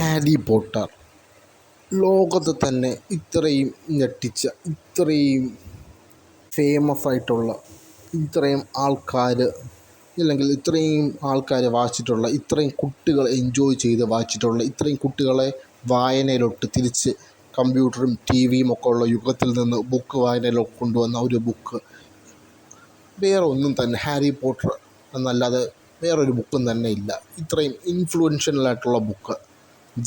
Harry Potter ലോകത്ത് തന്നെ ഇത്രയും ഞെട്ടിച്ച, ഇത്രയും ഫേമസ് ആയിട്ടുള്ള, ഇത്രയും ആൾക്കാർ ഇല്ലെങ്കിൽ ഇത്രയും ആൾക്കാർ വായിച്ചിട്ടുള്ള, ഇത്രയും കുട്ടികൾ എൻജോയ് ചെയ്ത് വായിച്ചിട്ടുള്ള, ഇത്രയും കുട്ടികളെ വായനയിലോട്ട് തിരിച്ച് കമ്പ്യൂട്ടറും ടി വിയും ഒക്കെ ഉള്ള യുഗത്തിൽ നിന്ന് ബുക്ക് വായനയിലൊക്കെ കൊണ്ടുവന്ന ഒരു ബുക്ക് വേറെ ഒന്നും തന്നെ ഹാരി പോട്ടർ എന്നല്ലാതെ വേറൊരു ബുക്കും തന്നെ ഇല്ല. ഇത്രയും ഇൻഫ്ലുവൻഷ്യൽ ആയിട്ടുള്ള ബുക്ക്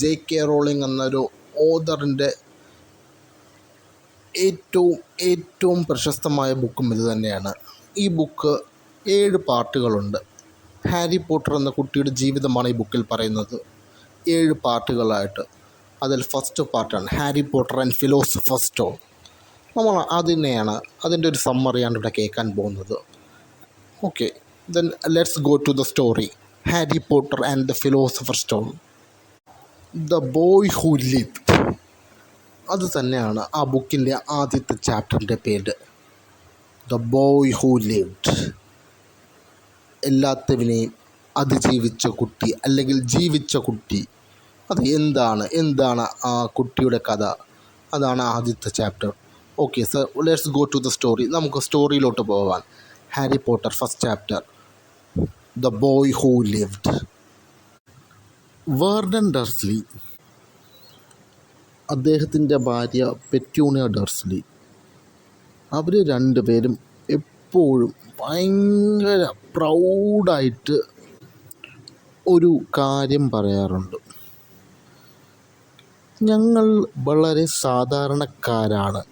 J.K. റോളിംഗ് എന്നൊരു ഓഥറിൻ്റെ ഏറ്റവും പ്രശസ്തമായ ബുക്കും ഇത് തന്നെയാണ്. ഈ ബുക്ക് 7 പാർട്ടുകളുണ്ട്. ഹാരി പോട്ടർ എന്ന കുട്ടിയുടെ ജീവിതമാണ് ഈ ബുക്കിൽ പറയുന്നത് 7 പാർട്ടുകളായിട്ട്. അതിൽ ഫസ്റ്റ് പാർട്ടാണ് Harry Potter and philosopher's stone. നമ്മൾ അതിൻ്റെ ഒരു സമ്മറിയാണ് ഇവിടെ കേൾക്കാൻ പോകുന്നത്. Okay, then let's go to the story. Harry Potter and the philosopher stone. The boy who lived, അത് തന്നെയാണ് ആ ബുക്കിൻ്റെ ആദ്യത്തെ ചാപ്റ്ററിൻ്റെ പേര്. The boy who lived. എല്ലാത്തിനെയും അതിജീവിച്ച കുട്ടി അല്ലെങ്കിൽ ജീവിച്ച കുട്ടി. അത് എന്താണ് ആ കുട്ടിയുടെ കഥ, അതാണ് ആദ്യത്തെ chapter. Okay sir, let's go to the story. നമുക്ക് സ്റ്റോറിയിലോട്ട് പോകാൻ. Harry Potter first chapter, the boy who lived. Vernon Dursley, അദ്ദേഹത്തിൻ്റെ ഭാര്യ പെറ്റ്യൂണിയ ഡർസ്ലി, അവർ രണ്ടുപേരും എപ്പോഴും ഭയങ്കര പ്രൗഡായിട്ട് ഒരു കാര്യം പറയാറുണ്ട്. ഞങ്ങൾ വളരെ സാധാരണക്കാരാണ്,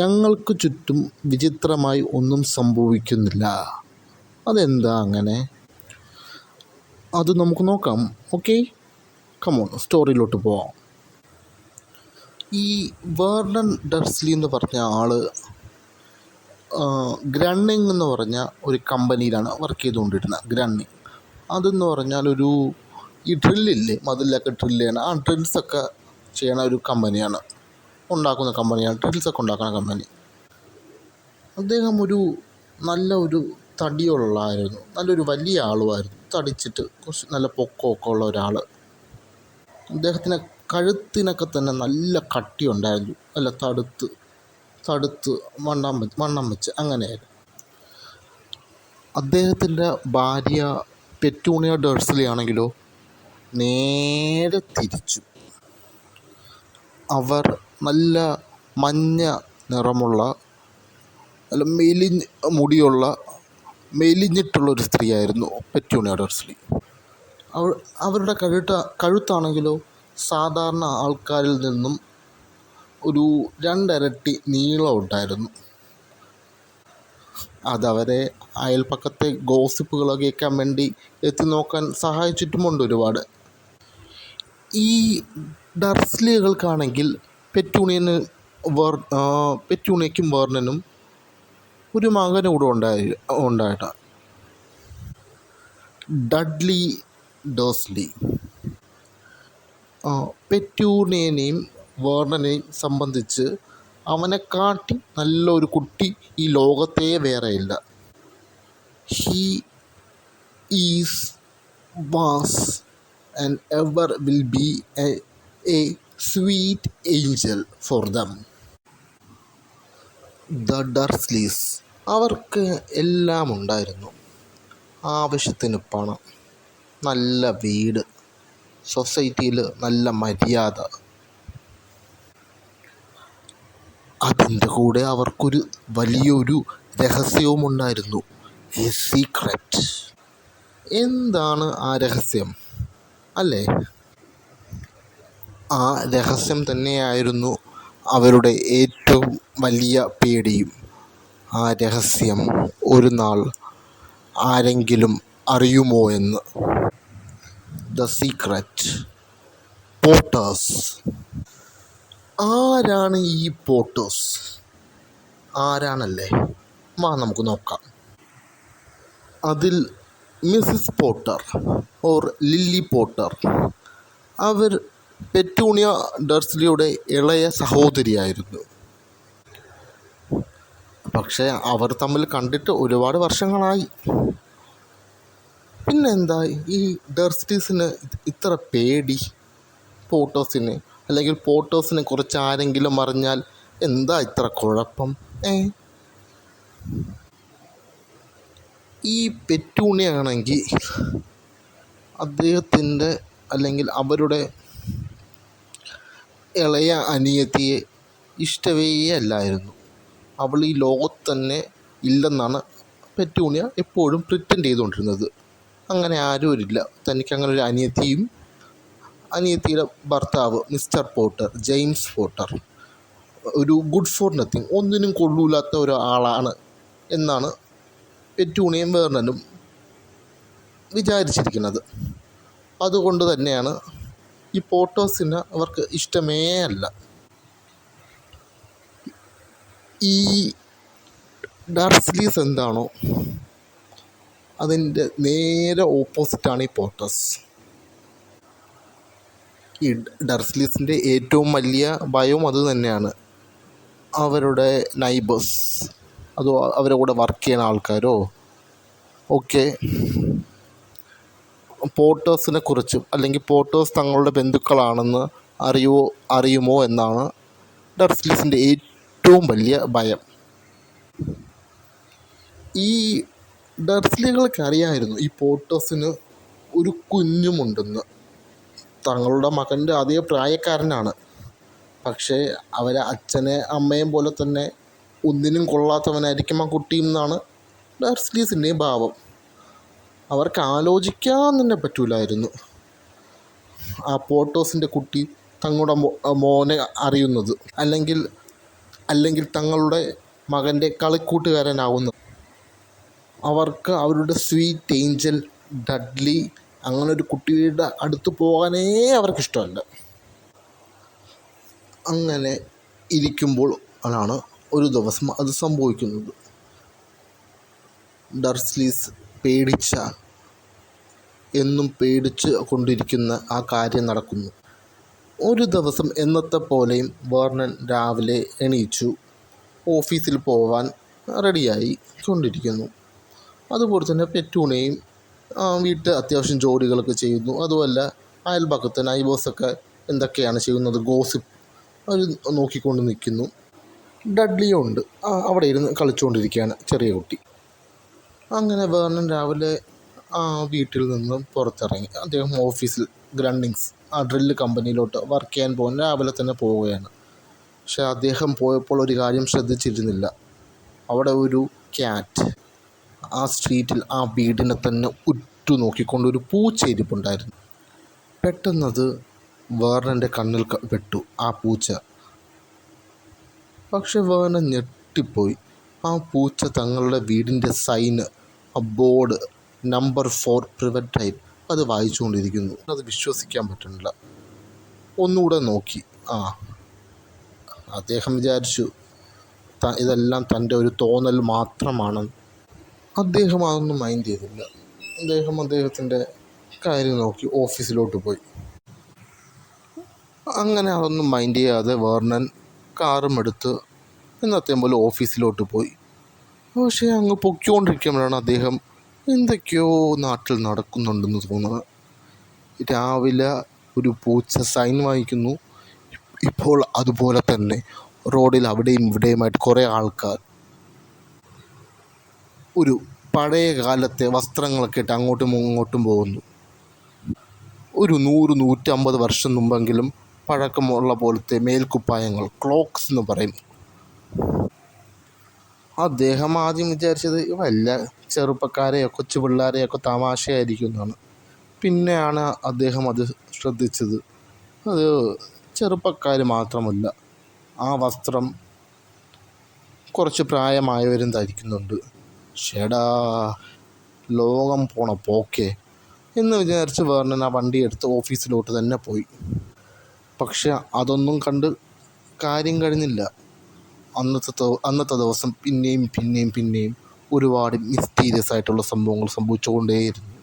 ഞങ്ങൾക്ക് ചുറ്റും വിചിത്രമായി ഒന്നും സംഭവിക്കുന്നില്ല. അതെന്താ അങ്ങനെ? അത് നമുക്ക് നോക്കാം. ഓക്കെ, കമോൺ, സ്റ്റോറിയിലോട്ട് പോവാം. ഈ വേർഡൻ ഡർസ്ലി എന്ന് പറഞ്ഞ ആൾ ഗ്രണ്ണിങ് എന്ന് പറഞ്ഞ ഒരു കമ്പനിയിലാണ് വർക്ക് ചെയ്തുകൊണ്ടിരുന്നത്. ഗ്രണ്ണിങ് അതെന്ന് പറഞ്ഞാൽ ഈ ഡ്രില്ലില്ലേ, മതിലൊക്കെ ഡ്രില്ല് ചെയ്യണം, ആ ഡ്രിൽസൊക്കെ ചെയ്യണ ഒരു കമ്പനിയാണ്, ഉണ്ടാക്കുന്ന കമ്പനിയാണ്, ഡ്രിൽസൊക്കെ ഉണ്ടാക്കുന്ന കമ്പനി. അദ്ദേഹം നല്ലൊരു തടിയുള്ളായിരുന്നു, നല്ലൊരു വലിയ ആളുമായിരുന്നു, തടിച്ചിട്ട് കുറച്ച് നല്ല പൊക്കമൊക്കെ ഉള്ള ഒരാൾ. അദ്ദേഹത്തിന് കഴുത്തിനൊക്കെ തന്നെ നല്ല കട്ടിയുണ്ടായിരുന്നു, നല്ല തടുത്ത് വണ്ണം വെച്ച് അങ്ങനെയായിരുന്നു. അദ്ദേഹത്തിൻ്റെ ഭാര്യ പെറ്റ്യൂണിയ ഡർസ്ലി ആണെങ്കിലോ നേരെ തിരിച്ചു. അവർ നല്ല മഞ്ഞ നിറമുള്ള, നല്ല മെലിഞ്ഞിട്ടുള്ളൊരു സ്ത്രീയായിരുന്നു പെറ്റ്യൂണിയ ഡർസ്ലി. അവരുടെ കഴുത്താണെങ്കിലോ സാധാരണ ആൾക്കാരിൽ നിന്നും ഒരു 2 ഇരട്ടി നീളം ഉണ്ടായിരുന്നു. അതവരെ അയൽപ്പക്കത്തെ ഗോസിപ്പുകളൊക്കെ കേൾക്കാൻ വേണ്ടി എത്തി നോക്കാൻ സഹായിച്ചിട്ടുമുണ്ട് ഒരുപാട്. ഈ ഡർസ്ലികൾക്കാണെങ്കിൽ പെറ്റ്യൂണിയയ്ക്കും വേർണനും ഒരു മകനൂടെ ഉണ്ടായിട്ടാണ്, ഡഡ്ലി ഡേഴ്സ്ലി. പെറ്റ്യൂണിയനെയും വേർണനെയും സംബന്ധിച്ച് അവനെക്കാട്ടി നല്ലൊരു കുട്ടി ഈ ലോകത്തേ വേറെയില്ല. He was and ever will be a sweet angel for them. The Dursleys, അവർക്ക് എല്ലാം ഉണ്ടായിരുന്നു. ആവശ്യത്തിന് പണം, നല്ല വീട്, സൊസൈറ്റിയിൽ നല്ല മര്യാദ. അതിൻ്റെ കൂടെ അവർക്കൊരു വലിയൊരു രഹസ്യവും ഉണ്ടായിരുന്നു, എ സീക്രട്ട്. എന്താണ് ആ രഹസ്യം അല്ലേ? ആ രഹസ്യം തന്നെയായിരുന്നു അവരുടെ ഏറ്റവും വലിയ പേടിയും. ആ രഹസ്യം ഒരു നാൾ ആരെങ്കിലും അറിയുമോ എന്ന്. The secret. പോട്ടേഴ്സ്. ആരാണ് ഈ പോട്ടേഴ്സ്? ആരാണല്ലേ? നമുക്ക് നോക്കാം. അതിൽ Mrs Potter or Lily Potter, അവർ പെറ്റ്യൂണിയ ഡർസ്ലിയുടെ ഇളയ സഹോദരിയായിരുന്നു. പക്ഷേ അവർ തമ്മിൽ കണ്ടിട്ട് ഒരുപാട് വർഷങ്ങളായി. പിന്നെ എന്താ ഈ ഡർസ്റ്റീസിന് ഇത്ര പേടി പോട്ടോസിന്? അല്ലെങ്കിൽ പോട്ടോസിനെ കുറിച്ച് ആരെങ്കിലും അറിഞ്ഞാൽ എന്താ ഇത്ര കുഴപ്പം? ഈ പെറ്റൂണിയാണെങ്കിൽ അദ്ദേഹത്തിൻ്റെ അല്ലെങ്കിൽ അവരുടെ ഇളയ അനിയത്തിയെ ഇഷ്ടമേ അല്ലായിരുന്നു. അവൾ ഈ ലോകത്ത് തന്നെ ഇല്ലെന്നാണ് പെറ്റൂണിയ എപ്പോഴും പ്രിറ്റൻഡ് ചെയ്തുകൊണ്ടിരുന്നത്. അങ്ങനെ ആരുമില്ല, തനിക്ക് അങ്ങനെ ഒരു അനിയത്തിയും അനിയത്തിയുടെ ഭർത്താവ് മിസ്റ്റർ പോട്ടർ, ജെയിംസ് പോട്ടർ, ഒരു ഗുഡ് ഫോർ നത്തിങ്, ഒന്നിനും കൊള്ളൂലാത്ത ഒരാളാണ് എന്നാണ് പെറ്റൂണിയും വേർണനും വിചാരിച്ചിരിക്കുന്നത്. അതുകൊണ്ട് തന്നെയാണ് ഈ പോട്ടോസിനെ അവർക്ക് ഇഷ്ടമേ അല്ല. ഈ ഡർസ്ലീസ് എന്താണോ അതിൻ്റെ നേരെ ഓപ്പോസിറ്റാണ് ഈ പോട്ടോസ്. ഈ ഡർസ്ലീസിൻ്റെ ഏറ്റവും വലിയ ഭയവും അത് തന്നെയാണ്. അവരുടെ നൈബേഴ്സ്, അതോ അവരുടെ കൂടെ വർക്ക് ചെയ്യുന്ന ആൾക്കാരോ ഒക്കെ പോട്ടേഴ്സിനെ കുറിച്ചും അല്ലെങ്കിൽ പോട്ടേഴ്സ് തങ്ങളുടെ ബന്ധുക്കളാണെന്ന് അറിയുമോ എന്നാണ് ഡർസ്ലീസിൻ്റെ ഏറ്റവും വലിയ ഭയം. ഈ ഡർസ്ലികൾക്ക് അറിയാമായിരുന്നു ഈ പോട്ടേഴ്സിന് ഒരു കുഞ്ഞുമുണ്ടെന്ന്. തങ്ങളുടെ മകൻ്റെ അതേ പ്രായക്കാരനാണ്, പക്ഷേ അവരെ അച്ഛനെ അമ്മയും പോലെ തന്നെ ഒന്നിനും കൊള്ളാത്തവനായിരിക്കും ആ കുട്ടിയെന്നാണ് ഡർസ്ലീസിൻ്റെയും ഭാവം. അവർക്ക് ആലോചിക്കാൻ തന്നെ പറ്റൂലായിരുന്നു ആ പോട്ടോസിൻ്റെ കുട്ടി തങ്ങളുടെ മോനെ അറിയുന്നത്, അല്ലെങ്കിൽ തങ്ങളുടെ മകൻ്റെ കളിക്കൂട്ടുകാരനാവുന്നത്. അവർക്ക് അവരുടെ സ്വീറ്റ് ഏഞ്ചൽ ഡഡ്ലി അങ്ങനെ ഒരു കുട്ടിയുടെ അടുത്ത് പോകാനേ അവർക്കിഷ്ടമല്ല. അങ്ങനെ ഇരിക്കുമ്പോൾ ആണ് ഒരു ദിവസം അത് സംഭവിക്കുന്നത്. ഡർസ്ലീസ് എന്നും പേടിച്ച് കൊണ്ടിരിക്കുന്ന ആ കാര്യം നടക്കുന്നു. ഒരു ദിവസം എന്നത്തെ പോലെയും വേർണൻ രാവിലെ എണീച്ചു ഓഫീസിൽ പോവാൻ റെഡിയായി കൊണ്ടിരിക്കുന്നു. അതുപോലെ തന്നെ പെറ്റൂണിയും വീട്ടിൽ അത്യാവശ്യം ജോലികളൊക്കെ ചെയ്യുന്നു. അതുമല്ല അയൽപക്കത്ത് നൈബേഴ്സൊക്കെ എന്തൊക്കെയാണ് ചെയ്യുന്നത് ഗോസിപ്പ് അവർ നോക്കിക്കൊണ്ട് നിൽക്കുന്നു. ഡഡ്ലിയും ഉണ്ട്, അവിടെ ഇരുന്ന് കളിച്ചുകൊണ്ടിരിക്കുകയാണ് ചെറിയ കുട്ടി. അങ്ങനെ വേർണൻ രാവിലെ വീട്ടിൽ നിന്നും പുറത്തിറങ്ങി അദ്ദേഹം ഓഫീസിൽ ഗ്രണ്ടിങ്സ് ഡ്രില്ല് കമ്പനിയിലോട്ട് വർക്ക് ചെയ്യാൻ പോകാൻ രാവിലെ തന്നെ പോവുകയാണ്. പക്ഷേ അദ്ദേഹം പോയപ്പോൾ ഒരു കാര്യം ശ്രദ്ധിച്ചിരുന്നില്ല. അവിടെ ഒരു ക്യാറ്റ് ആ സ്ട്രീറ്റിൽ ആ വീടിനെ തന്നെ ഉറ്റുനോക്കിക്കൊണ്ടൊരു പൂച്ച ഇരിപ്പുണ്ടായിരുന്നു. പെട്ടെന്നത് വേർണൻ്റെ കണ്ണിൽ പെട്ടു ആ പൂച്ച. പക്ഷെ വേർണൻ ഞെട്ടിപ്പോയി. ആ പൂച്ച തങ്ങളുടെ വീടിൻ്റെ സൈന്, ആ ബോർഡ് നമ്പർ 4 പ്രിവെൻറ്റ് ടൈം അത് വായിച്ചുകൊണ്ടിരിക്കുന്നു. അത് വിശ്വസിക്കാൻ പറ്റുന്നില്ല. ഒന്നുകൂടെ നോക്കി. അദ്ദേഹം വിചാരിച്ചു ഇതെല്ലാം തൻ്റെ ഒരു തോന്നൽ മാത്രമാണ്. അദ്ദേഹം അതൊന്നും മൈൻഡ് ചെയ്തില്ല. അദ്ദേഹത്തിൻ്റെ കാര്യം നോക്കി ഓഫീസിലോട്ട് പോയി. അങ്ങനെ അതൊന്നും മൈൻഡ് ചെയ്യാതെ വേർണൻ കാറും എടുത്ത് എന്നത്തെയും പോലെ ഓഫീസിലോട്ട് പോയി. പക്ഷേ അങ്ങ് പൊയ്ക്കൊണ്ടിരിക്കുമ്പോഴാണ് അദ്ദേഹം എന്തൊക്കെയോ നാട്ടിൽ നടക്കുന്നുണ്ടെന്ന് തോന്നുന്നത്. രാവിലെ ഒരു പൂച്ച സൈൻ വായിക്കുന്നു. ഇപ്പോൾ അതുപോലെ തന്നെ റോഡിൽ അവിടെയും ഇവിടെയുമായിട്ട് കുറേ ആൾക്കാർ ഒരു പഴയ കാലത്തെ വസ്ത്രങ്ങളൊക്കെ ഇട്ട് അങ്ങോട്ടും ഇങ്ങോട്ടും പോകുന്നു. ഒരു 100-150 വർഷം മുമ്പെങ്കിലും പഴക്കമുള്ള പോലത്തെ മേൽക്കുപ്പായങ്ങൾ, ക്ലോക്സ് എന്ന് പറയും. അദ്ദേഹം ആദ്യം വിചാരിച്ചത് വല്ല ചെറുപ്പക്കാരെയോ കൊച്ചു പിള്ളേരെയൊക്കെ തമാശയായിരിക്കും എന്നാണ്. പിന്നെയാണ് അദ്ദേഹം അത് ശ്രദ്ധിച്ചത്. അത് ചെറുപ്പക്കാർ മാത്രമല്ല, ആ വസ്ത്രം കുറച്ച് പ്രായമായവരും ധരിക്കുന്നുണ്ട്. ഷേടാ, ലോകം പോണ പോക്കേ എന്ന് വിചാരിച്ച് വേർണൻ ആ വണ്ടി എടുത്ത് ഓഫീസിലോട്ട് തന്നെ പോയി. പക്ഷെ അതൊന്നും കണ്ട് കാര്യം കഴിഞ്ഞില്ല. അന്നത്തെ ദിവസം പിന്നെയും ഒരുപാട് മിസ്റ്റീരിയസ് ആയിട്ടുള്ള സംഭവങ്ങൾ സംഭവിച്ചുകൊണ്ടേയിരുന്നു.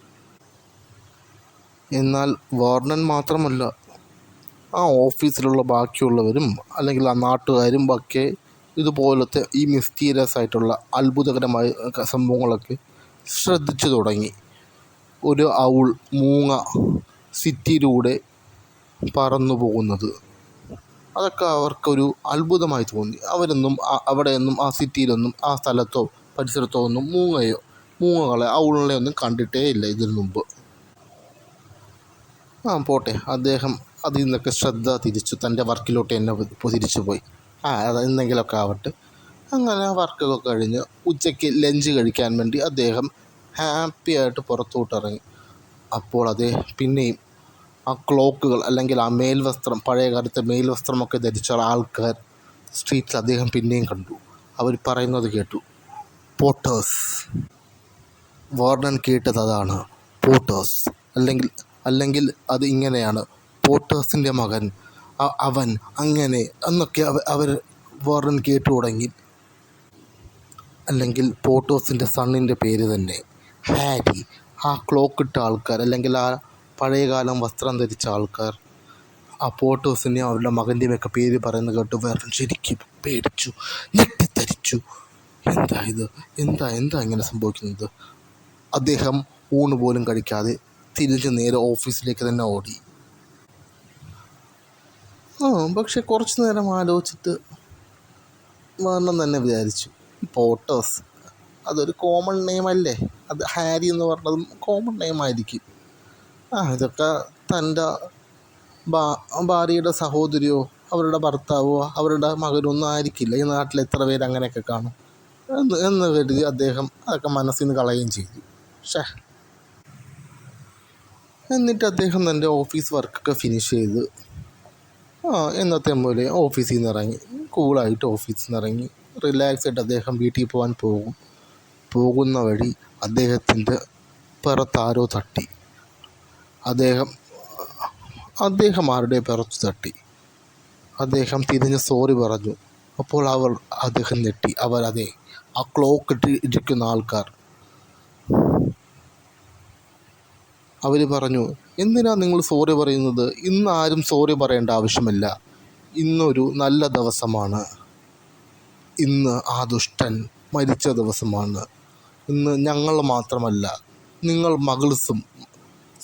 എന്നാൽ വേർണൻ മാത്രമല്ല, ആ ഓഫീസിലുള്ള ബാക്കിയുള്ളവരും അല്ലെങ്കിൽ ആ നാട്ടുകാരും ഒക്കെ ഇതുപോലത്തെ ഈ മിസ്റ്റീരിയസ് ആയിട്ടുള്ള അത്ഭുതകരമായ സംഭവങ്ങളൊക്കെ ശ്രദ്ധിച്ചു തുടങ്ങി. ഒരു ഔൾ മൂങ്ങ സിറ്റിയിലൂടെ പറന്നു പോകുന്നത്. അതൊക്കെ അവർക്കൊരു അത്ഭുതമായി തോന്നി. അവിടെയൊന്നും ആ സിറ്റിയിലൊന്നും ആ സ്ഥലത്തോ പരിസരത്തോ ഒന്നും മൂങ്ങകളെ ഔളിനെ ഒന്നും കണ്ടിട്ടേ ഇല്ല ഇതിനു മുമ്പ്. പോട്ടെ, അദ്ദേഹം അതിൽ നിന്നൊക്കെ ശ്രദ്ധ തിരിച്ചു തൻ്റെ വർക്കിലോട്ട് തന്നെ തിരിച്ചു പോയി. അത് എന്തെങ്കിലുമൊക്കെ ആവട്ടെ. അങ്ങനെ വർക്കൊക്കെ കഴിഞ്ഞ് ഉച്ചയ്ക്ക് ലഞ്ച് കഴിക്കാൻ വേണ്ടി അദ്ദേഹം ഹാപ്പി ആയിട്ട് പുറത്തോട്ടിറങ്ങി. അപ്പോൾ പിന്നെയും ആ ക്ലോക്കുകൾ അല്ലെങ്കിൽ ആ മേൽവസ്ത്രം, പഴയ കാലത്തെ മേൽവസ്ത്രമൊക്കെ ധരിച്ച ആൾക്കാർ സ്ട്രീറ്റിൽ അദ്ദേഹം പിന്നെയും കണ്ടു. അവർ പറയുന്നത് കേട്ടു, പോട്ടേഴ്സ്. വാർഡൻ കേട്ടത് അതാണ്, പോട്ടേഴ്സ്. അല്ലെങ്കിൽ അത് ഇങ്ങനെയാണ്, പോട്ടേഴ്സിൻ്റെ മകൻ, അവൻ അങ്ങനെ എന്നൊക്കെ അവർ വാർഡൻ കേട്ടു തുടങ്ങി. അല്ലെങ്കിൽ പോട്ടേഴ്സിൻ്റെ സണ്ണിൻ്റെ പേര് തന്നെ ഹാരി. ആ ക്ലോക്കിട്ട ആൾക്കാർ, അല്ലെങ്കിൽ ആ പഴയകാലം വസ്ത്രം ധരിച്ച ആൾക്കാർ ആ പോട്ടേഴ്സിൻ്റെയും അവരുടെ മകൻ്റെയും ഒക്കെ പേര് പറയുന്നത് കേട്ട് വാർഡൻ ശരിക്കും പേടിച്ചു, ഞെട്ടിത്തരിച്ചു. എന്താ ഇങ്ങനെ സംഭവിക്കുന്നത്? അദ്ദേഹം ഊണ് പോലും കഴിക്കാതെ തിരിച്ച് നേരെ ഓഫീസിലേക്ക് തന്നെ ഓടി. പക്ഷെ കുറച്ച് നേരം ആലോചിച്ചിട്ട് വേണം തന്നെ വിചാരിച്ചു, പോട്ടേഴ്സ് അതൊരു കോമൺ നെയിമല്ലേ, അത് ഹാരി എന്ന് പറഞ്ഞതും കോമൺ നെയിമായിരിക്കും. ഇതൊക്കെ തൻ്റെ ഭാര്യയുടെ സഹോദരിയോ അവരുടെ ഭർത്താവോ അവരുടെ മകനൊന്നും ആയിരിക്കില്ല. ഈ നാട്ടിൽ എത്ര പേര് അങ്ങനെയൊക്കെ കാണും എന്ന് കരുതി അദ്ദേഹം അതൊക്കെ മനസ്സിൽ നിന്ന് കളയുകയും ചെയ്തു. എന്നിട്ട് അദ്ദേഹം തൻ്റെ ഓഫീസ് വർക്കൊക്കെ ഫിനിഷ് ചെയ്ത് എന്നത്തെ പോലെ ഓഫീസിൽ നിന്ന് ഇറങ്ങി. കൂളായിട്ട് ഓഫീസിൽ നിന്ന് ഇറങ്ങി റിലാക്സ് ആയിട്ട് അദ്ദേഹം വീട്ടിൽ പോകാൻ പോകുന്ന വഴി അദ്ദേഹത്തിൻ്റെ പുറത്താരോ തട്ടി. അദ്ദേഹം ആരുടെ പുറത്ത് തട്ടി. അദ്ദേഹം തിരിഞ്ഞ് സോറി പറഞ്ഞു. അപ്പോൾ അദ്ദേഹം ഞെട്ടി. ആ ക്ലോക്ക് ഇരിക്കുന്ന ആൾക്കാർ അവർ പറഞ്ഞു, എന്തിനാ നിങ്ങൾ സോറി പറയുന്നത്? ഇന്ന് ആരും സോറി പറയേണ്ട ആവശ്യമില്ല. ഇന്നൊരു നല്ല ദിവസമാണ്. ഇന്ന് ആ ദുഷ്ടൻ മരിച്ച ദിവസമാണ്. ഇന്ന് ഞങ്ങൾ മാത്രമല്ല, നിങ്ങൾ മഗൾസും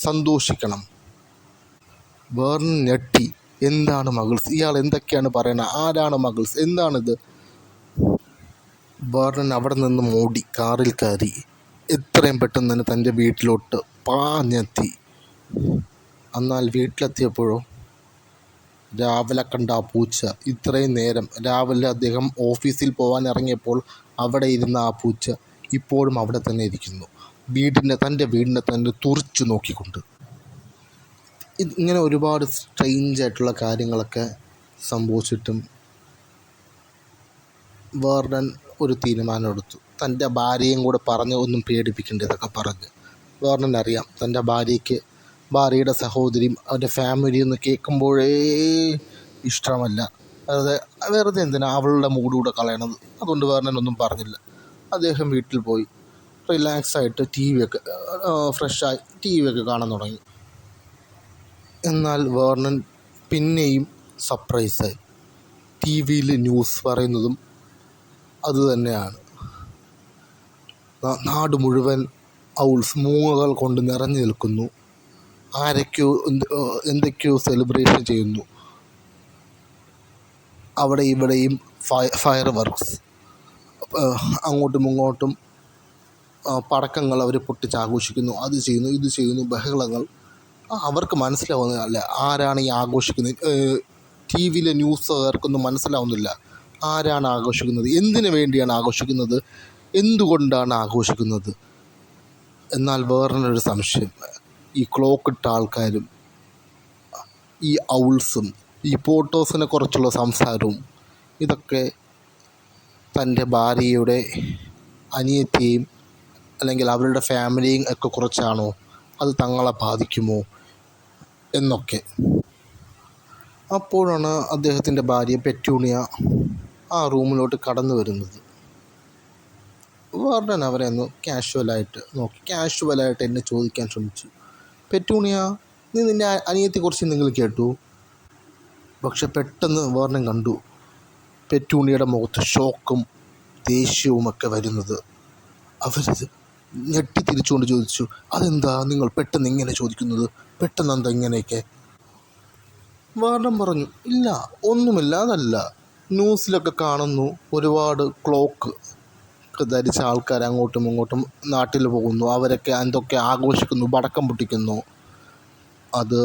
സന്തോഷിക്കണം. വേർൺ ഞെട്ടി. എന്താണ് മഗൾസ്? ഇയാൾ എന്തൊക്കെയാണ് പറയണത്? ആരാണ് മഗൾസ്? എന്താണിത്? വേർണൻ അവിടെ നിന്ന് ഓടി കാറിൽ കയറി എത്രയും പെട്ടെന്ന് തന്നെ തൻ്റെ വീട്ടിലോട്ട് പാഞ്ഞെത്തി. എന്നാൽ വീട്ടിലെത്തിയപ്പോഴോ രാവിലെ കണ്ട ആ പൂച്ച, ഇത്രയും നേരം രാവിലെ അദ്ദേഹം ഓഫീസിൽ പോകാൻ ഇറങ്ങിയപ്പോൾ അവിടെ ഇരുന്ന ആ പൂച്ച ഇപ്പോഴും അവിടെ തന്നെ ഇരിക്കുന്നു, തൻ്റെ വീടിനെ തന്നെ തുറിച്ചു നോക്കിക്കൊണ്ട്. ഇങ്ങനെ ഒരുപാട് സ്ട്രെയിഞ്ച് ആയിട്ടുള്ള കാര്യങ്ങളൊക്കെ സംഭവിച്ചിട്ടും വേർണൻ ഒരു തീരുമാനമെടുത്തു. തൻ്റെ ഭാര്യയും കൂടെ പറഞ്ഞ് ഒന്നും പേടിപ്പിക്കേണ്ടതൊക്കെ പറഞ്ഞ്. വേർണൻ അറിയാം തൻ്റെ ഭാര്യയുടെ സഹോദരിയും അവൻ്റെ ഫാമിലിയും ഒന്ന് കേൾക്കുമ്പോഴേ ഇഷ്ടമല്ല. വെറുതെ എന്തിനാ അവളുടെ മൂഡൂടെ കളയണത്? അതുകൊണ്ട് വേർണൻ ഒന്നും പറഞ്ഞില്ല. അദ്ദേഹം വീട്ടിൽ പോയി റിലാക്സായിട്ട് ഫ്രഷായി ടി വി ഒക്കെ കാണാൻ തുടങ്ങി. എന്നാൽ വേർണൻ പിന്നെയും സർപ്രൈസായി. ടി വിയിൽ ന്യൂസ് പറയുന്നതും അതുതന്നെയാണ്. നാട് മുഴുവൻ മൂങ്ങകൾ കൊണ്ട് നിറഞ്ഞു നിൽക്കുന്നു. എന്തൊക്കെയോ സെലിബ്രേഷൻ ചെയ്യുന്നു. അവിടെ ഇവിടെയും ഫയർ വർക്ക്സ്, അങ്ങോട്ടും ഇങ്ങോട്ടും പടക്കങ്ങൾ അവർ പൊട്ടിച്ചാഘോഷിക്കുന്നു. അത് ചെയ്യുന്നു, ഇത് ചെയ്യുന്നു, ബഹളങ്ങൾ. അവർക്ക് മനസ്സിലാവുന്നില്ല ആരാണ് ഈ ആഘോഷിക്കുന്നത്. ടി വിയിലെ ന്യൂസുകാർക്കൊന്നും മനസ്സിലാവുന്നില്ല ആരാണ് ആഘോഷിക്കുന്നത്, എന്തിനു വേണ്ടിയാണ് ആഘോഷിക്കുന്നത്, എന്തുകൊണ്ടാണ് ആഘോഷിക്കുന്നത്. എന്നാൽ വേറൊരു സംശയം, ഈ ക്ലോക്കിട്ട ആൾക്കാരും ഈ ഔൾസും ഈ പോട്ടേഴ്സിനെ കുറിച്ചുള്ള സംസാരവും ഇതൊക്കെ തൻ്റെ ഭാര്യയുടെ അനിയത്തിയെയും അല്ലെങ്കിൽ അവരുടെ ഫാമിലിയും ഒക്കെ കുറിച്ചാണോ, അത് തങ്ങളെ ബാധിക്കുമോ എന്നൊക്കെ. അപ്പോഴാണ് അദ്ദേഹത്തിൻ്റെ ഭാര്യ പെറ്റൂണിയ ആ റൂമിലോട്ട് കടന്നു വരുന്നത്. വാർഡൻ അവരെ ഒന്ന് കാഷ്വലായിട്ട് എന്നെ ചോദിക്കാൻ ശ്രമിച്ചു, പെറ്റൂണിയ, നീ നിൻ്റെ അനിയത്തെക്കുറിച്ച് നിങ്ങൾ കേട്ടു? പക്ഷെ പെട്ടെന്ന് വാർഡൻ കണ്ടു പെറ്റൂണിയുടെ മുഖത്ത് ഷോക്കും ദേഷ്യവുമൊക്കെ വരുന്നത്. ഞെട്ടി തിരിച്ചുകൊണ്ട് ചോദിച്ചു, അതെന്താ നിങ്ങൾ പെട്ടെന്ന് ഇങ്ങനെ ചോദിക്കുന്നത്? പെട്ടെന്ന് എന്താ ഇങ്ങനെയൊക്കെ? വാർഡൻ പറഞ്ഞു, ഇല്ല ഒന്നുമില്ല, അതല്ല, ന്യൂസിലൊക്കെ കാണുന്നു ഒരുപാട് ക്ലോക്ക് ധരിച്ച ആൾക്കാർ അങ്ങോട്ടും ഇങ്ങോട്ടും നാട്ടിൽ പോകുന്നു, അവരൊക്കെ എന്തൊക്കെ ആഘോഷിക്കുന്നു, പടക്കം പൊട്ടിക്കുന്നു. അത്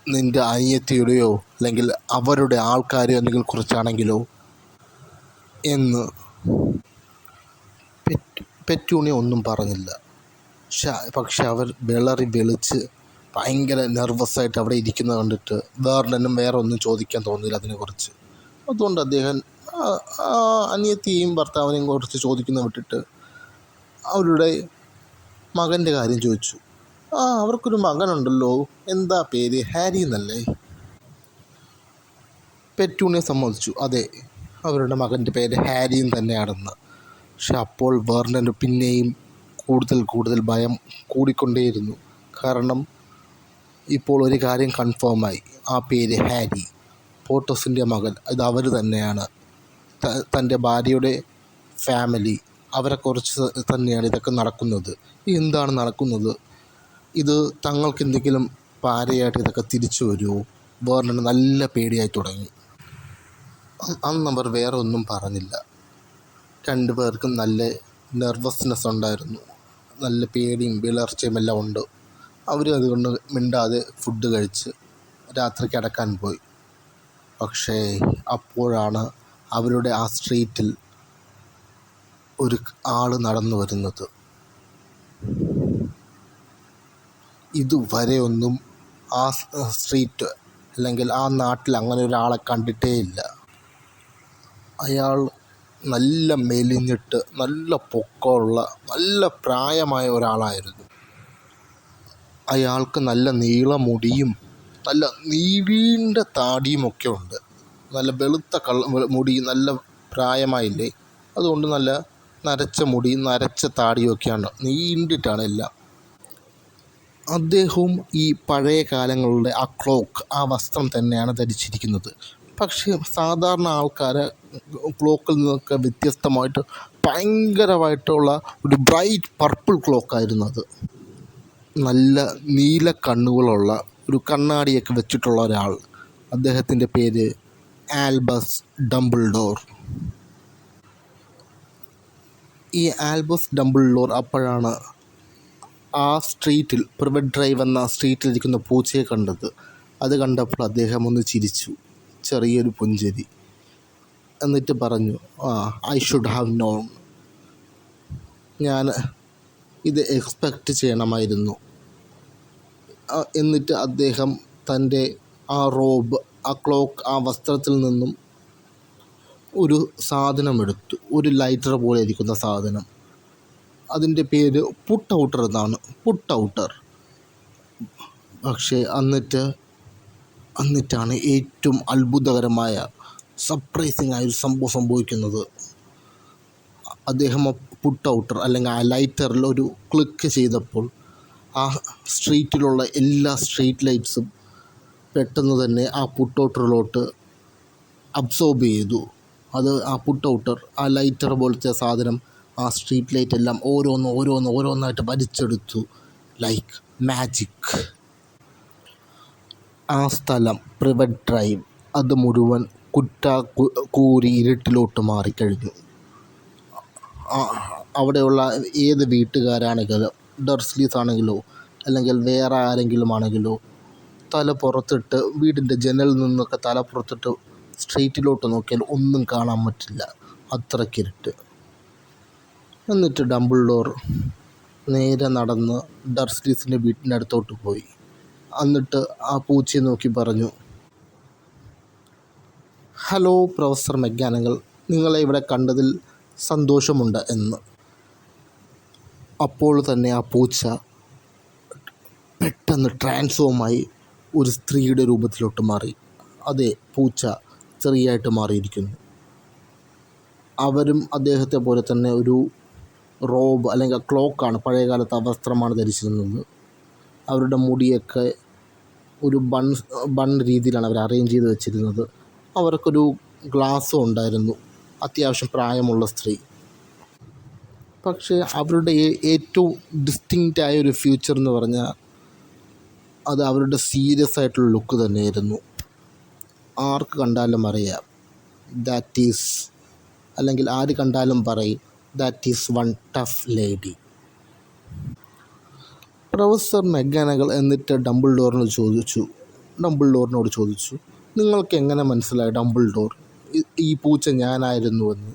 നിൻ്റെ അനിയത്തിയുടെയോ അല്ലെങ്കിൽ അവരുടെ ആൾക്കാരെയോ എന്തെങ്കിലും കുറിച്ചാണെങ്കിലോ എന്ന്. പെറ്റൂണിയ ഒന്നും പറഞ്ഞില്ല. പക്ഷെ അവർ വെളിച്ച് ഭയങ്കര നെർവസായിട്ട് അവിടെ ഇരിക്കുന്നത് കണ്ടിട്ട് വേർഡനും വേറെ ഒന്നും ചോദിക്കാൻ തോന്നിയില്ല അതിനെക്കുറിച്ച്. അതുകൊണ്ട് അദ്ദേഹം അനിയത്തിയെയും ഭർത്താവിനെയും കുറിച്ച് ചോദിക്കുന്ന വിട്ടിട്ട് അവരുടെ മകൻ്റെ കാര്യം ചോദിച്ചു. അവർക്കൊരു മകനുണ്ടല്ലോ, എന്താ പേര്? ഹാരി എന്നല്ലേ? പെറ്റൂണിയെ സമ്മതിച്ചു, അതെ, അവരുടെ മകൻ്റെ പേര് ഹാരിയും തന്നെയാണെന്ന്. പക്ഷെ അപ്പോൾ വേർണന് പിന്നെയും കൂടുതൽ ഭയം കൂടിക്കൊണ്ടേയിരുന്നു. കാരണം ഇപ്പോൾ ഒരു കാര്യം കൺഫേമായി, ആ പേര് ഹാരി, പോർട്ടസിൻ്റെ മകൻ, ഇത് അവർ തന്നെയാണ്. തൻ്റെ ഭാര്യയുടെ ഫാമിലി, അവരെക്കുറിച്ച് തന്നെയാണ് ഇതൊക്കെ നടക്കുന്നത്. എന്താണ് നടക്കുന്നത്? ഇത് തങ്ങൾക്ക് എന്തെങ്കിലും പാരയായിട്ട് ഇതൊക്കെ തിരിച്ചു വരുമോ? വേർണന് നല്ല പേടിയായി തുടങ്ങി. അന്നവർ വേറെ ഒന്നും പറഞ്ഞില്ല. രണ്ടുപേർക്കും നല്ല നെർവസ്നെസ് ഉണ്ടായിരുന്നു, നല്ല പേടിയും വിളർച്ചയും എല്ലാം ഉണ്ട്. അവർ അതുകൊണ്ട് മിണ്ടാതെ ഫുഡ് കഴിച്ച് രാത്രി കിടക്കാൻ പോയി. പക്ഷേ അപ്പോഴാണ് അവരുടെ ആ സ്ട്രീറ്റിൽ ഒരു ആൾ നടന്നു വരുന്നത്. ഇതുവരെ ഒന്നും ആ സ്ട്രീറ്റ് അല്ലെങ്കിൽ ആ നാട്ടിൽ അങ്ങനെ ഒരാളെ കണ്ടിട്ടേ ഇല്ല. അയാൾ നല്ല മെലിഞ്ഞിട്ട് നല്ല പൊക്കമുള്ള നല്ല പ്രായമായ ഒരാളായിരുന്നു. അയാൾക്ക് നല്ല നീളമുടിയും നല്ല നീണ്ട താടിയുമൊക്കെ ഉണ്ട്. നല്ല വെളുത്ത മുടി, നല്ല പ്രായമായില്ലേ, അതുകൊണ്ട് നല്ല നരച്ച മുടി നരച്ച താടിയൊക്കെയാണ്, നീണ്ടിട്ടാണ് എല്ലാം. അദ്ദേഹവും ഈ പഴയ കാലങ്ങളുടെ ആ ക്ലോക്ക്, ആ വസ്ത്രം തന്നെയാണ് ധരിച്ചിരിക്കുന്നത്. പക്ഷേ സാധാരണ ആൾക്കാരെ ക്ലോക്കിൽ നിന്നൊക്കെ വ്യത്യസ്തമായിട്ട് ഭയങ്കരമായിട്ടുള്ള ഒരു ബ്രൈറ്റ് പർപ്പിൾ ക്ലോക്കായിരുന്നു അത്. നല്ല നീല കണ്ണുകളുള്ള ഒരു കണ്ണാടിയൊക്കെ വെച്ചിട്ടുള്ള ഒരാൾ. അദ്ദേഹത്തിൻ്റെ പേര് ആൽബസ് ഡംബിൾഡോർ. ഈ ആൽബസ് ഡംബിൾഡോർ അപ്പോഴാണ് ആ സ്ട്രീറ്റിൽ, പ്രിവറ്റ് ഡ്രൈവ് എന്ന സ്ട്രീറ്റിലിരിക്കുന്ന പൂച്ചയെ കണ്ടത്. അത് കണ്ടപ്പോൾ അദ്ദേഹം ഒന്ന് ചിരിച്ചു, ചെറിയൊരു പുഞ്ചിരി. എന്നിട്ട് പറഞ്ഞു, ഐ ഷുഡ് ഹാവ് നോൺ, ഞാൻ ഇത് എക്സ്പെക്റ്റ് ചെയ്യണമായിരുന്നു. എന്നിട്ട് അദ്ദേഹം തൻ്റെ ആ റോബ്, ആ ക്ലോക്ക്, ആ വസ്ത്രത്തിൽ നിന്നും ഒരു സാധനം എടുത്തു, ഒരു ലൈറ്റർ പോലെ ഇരിക്കുന്ന സാധനം. അതിൻ്റെ പേര് പുട്ട് ഔട്ടർ എന്നാണ്, പുട്ട് ഔട്ടർ. പക്ഷേ എന്നിട്ടാണ് ഏറ്റവും അത്ഭുതകരമായ സർപ്രൈസിങ് ആയൊരു സംഭവം സംഭവിക്കുന്നത്. അദ്ദേഹം ആ പുട്ട് ഔട്ടർ അല്ലെങ്കിൽ ആ ലൈറ്ററിൽ ഒരു ക്ലിക്ക് ചെയ്തപ്പോൾ ആ സ്ട്രീറ്റിലുള്ള എല്ലാ സ്ട്രീറ്റ് ലൈറ്റ്സും പെട്ടെന്ന് തന്നെ ആ പുട്ട് ഔട്ടറിലോട്ട് അബ്സോർബ് ചെയ്തു. അത് ആ പുട്ട് ഔട്ടർ, ആ ലൈറ്റർ പോലത്തെ സാധനം ആ സ്ട്രീറ്റ് ലൈറ്റ് എല്ലാം ഓരോന്നായിട്ട് വലിച്ചെടുത്തു, ലൈക്ക് മാജിക്. ആ സ്ഥലം, പ്രിവറ്റ് ഡ്രൈവ്, അത് മുഴുവൻ കൂരി ഇരുട്ടിലോട്ട് മാറിക്കഴിഞ്ഞു. അവിടെയുള്ള ഏത് വീട്ടുകാരാണെങ്കിലും, ഡർസ്ലീസ് ആണെങ്കിലോ അല്ലെങ്കിൽ വേറെ ആരെങ്കിലും ആണെങ്കിലോ, തല പുറത്തിട്ട് വീടിൻ്റെ ജനലിൽ നിന്നൊക്കെ തല പുറത്തിട്ട് സ്ട്രീറ്റിലോട്ട് നോക്കിയാൽ ഒന്നും കാണാൻ പറ്റില്ല, അത്രയ്ക്കിരുട്ട്. എന്നിട്ട് ഡംബിൾഡോർ നേരെ നടന്ന് ഡർസ്ലീസിൻ്റെ വീട്ടിൻ്റെ അടുത്തോട്ട് പോയി. എന്നിട്ട് ആ പൂച്ചയെ നോക്കി പറഞ്ഞു, ഹലോ പ്രൊഫസർ മെക്കാനകൾ, നിങ്ങളെ ഇവിടെ കണ്ടതിൽ സന്തോഷമുണ്ട് എന്ന്. അപ്പോൾ തന്നെ ആ പൂച്ച പെട്ടെന്ന് ട്രാൻസ്ഫോമായി ഒരു സ്ത്രീയുടെ രൂപത്തിലോട്ട് മാറി. അതെ, പൂച്ച സ്ത്രീയായിട്ട് മാറിയിരിക്കുന്നു. അവരും അദ്ദേഹത്തെ പോലെ തന്നെ ഒരു റോബ് അല്ലെങ്കിൽ ക്ലോക്കാണ്, പഴയകാലത്തെ വസ്ത്രമാണ് ധരിച്ചിരുന്നത്. അവരുടെ മുടിയൊക്കെ ഒരു ബൺ രീതിയിലാണ് അവർ അറേഞ്ച് ചെയ്ത് വെച്ചിരുന്നത്. അവർക്കൊരു ഗ്ലാസ്സും ഉണ്ടായിരുന്നു. അത്യാവശ്യം പ്രായമുള്ള സ്ത്രീ. പക്ഷേ അവരുടെ ഏറ്റവും ഡിസ്റ്റിങ്ക്റ്റായ ഒരു ഫ്യൂച്ചർ എന്ന് പറഞ്ഞാൽ അത് അവരുടെ സീരിയസ് ആയിട്ടുള്ള ലുക്ക് തന്നെയായിരുന്നു. ആർക്ക് കണ്ടാലും അറിയാം ദാറ്റ് ഈസ്, അല്ലെങ്കിൽ ആര് കണ്ടാലും പറയും that is one tough lady. Professor McGonagall എന്നിട്ട് ഡംബിൾഡോറിനോട് ചോദിച്ചു, നിങ്ങൾക്ക് എങ്ങനെ മനസ്സിലായി ഡംബിൾഡോർ ഈ പൂച്ച ഞാനായിരുന്നുവെന്ന്?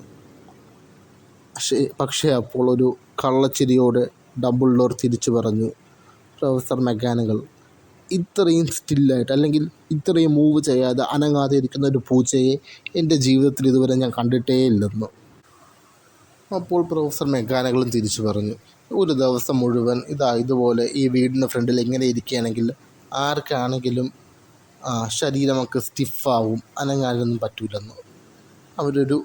പക്ഷേ അപ്പോൾ ഒരു കള്ളച്ചിരിയോടെ ഡംബിൾഡോർ തിരിച്ചു പറഞ്ഞു, പ്രൊഫസർ മെഗാനഗൾ, ഇത്രയും സ്റ്റില്ലായിട്ട് അല്ലെങ്കിൽ ഇത്രയും മൂവ് ചെയ്യാതെ അനങ്ങാതെ ഇരിക്കുന്ന ഒരു പൂച്ചയെ എൻ്റെ ജീവിതത്തിൽ ഇതുവരെ ഞാൻ കണ്ടിട്ടേ ഇല്ലെന്ന്. അപ്പോൾ പ്രൊഫസർ മെഗാനഗളും തിരിച്ചു പറഞ്ഞു, ഒരു ദിവസം മുഴുവൻ ഇതുപോലെ ഈ വീടിൻ്റെ ഫ്രണ്ടിൽ ഇങ്ങനെ ഇരിക്കുകയാണെങ്കിൽ ആർക്കാണെങ്കിലും ശരീരമൊക്കെ സ്റ്റിഫാവും, അനങ്ങാനൊന്നും പറ്റൂലെന്ന്. അവരൊരു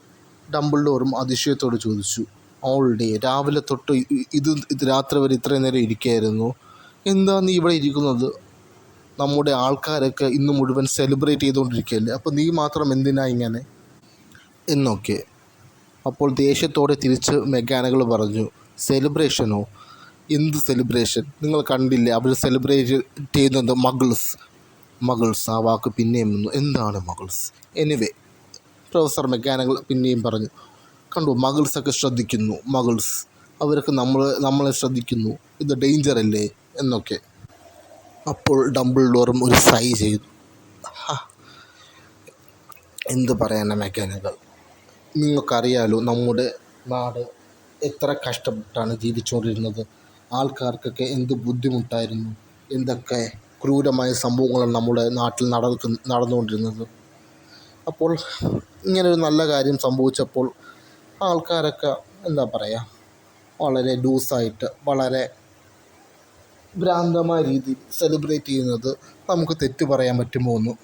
ഡംബിൾഡോറും അതിശയത്തോട് ചോദിച്ചു, ഓൾ ഡേ രാവിലെ തൊട്ട് ഇത് രാത്രി വരെ ഇത്രയും നേരം ഇരിക്കുകയായിരുന്നു, എന്താ നീ ഇവിടെ ഇരിക്കുന്നത്? നമ്മുടെ ആൾക്കാരൊക്കെ ഇന്ന് മുഴുവൻ സെലിബ്രേറ്റ് ചെയ്തുകൊണ്ടിരിക്കുകയല്ലേ, അപ്പോൾ നീ മാത്രം എന്തിനാ ഇങ്ങനെ എന്നൊക്കെ. അപ്പോൾ ദേഷ്യത്തോടെ തിരിച്ച് മെഗാനഗൾ പറഞ്ഞു, സെലിബ്രേഷനോ? എന്ത് സെലിബ്രേഷൻ? നിങ്ങൾ കണ്ടില്ലേ അവർ സെലിബ്രേറ്റ് ചെയ്യുന്നത് മഗിൾസ് ആ വാക്ക് പിന്നെയും വന്നു, എന്താണ് മഗിൾസ്? എനിവേ, പ്രൊഫസർ മെഗാനഗൾ പിന്നെയും പറഞ്ഞു, കണ്ടു മഗിൾസൊക്കെ ശ്രദ്ധിക്കുന്നു, മഗിൾസ് അവരൊക്കെ നമ്മളെ ശ്രദ്ധിക്കുന്നു, ഇത് ഡേഞ്ചർ അല്ലേ എന്നൊക്കെ. അപ്പോൾ ഡംബിൾഡോറും ഒരു സൈ ചെയ്തു, എന്ത് പറയാനാ മെഗാനഗൾ, നിങ്ങൾക്കറിയാലോ നമ്മുടെ നാട് എത്ര കഷ്ടപ്പെട്ടാണ് ജീവിച്ചുകൊണ്ടിരുന്നത്, ആൾക്കാർക്കൊക്കെ എന്ത് ബുദ്ധിമുട്ടായിരുന്നു, എന്തൊക്കെ ക്രൂരമായ സംഭവങ്ങളാണ് നമ്മുടെ നാട്ടിൽ നടന്നുകൊണ്ടിരുന്നത്. അപ്പോൾ ഇങ്ങനൊരു നല്ല കാര്യം സംഭവിച്ചപ്പോൾ ആൾക്കാരൊക്കെ എന്താ പറയുക, വളരെ ലൂസായിട്ട് വളരെ ഭ്രാന്തമായ രീതിയിൽ സെലിബ്രേറ്റ് ചെയ്യുന്നത് നമുക്ക് തെറ്റ് പറയാൻ പറ്റുമോ എന്ന്.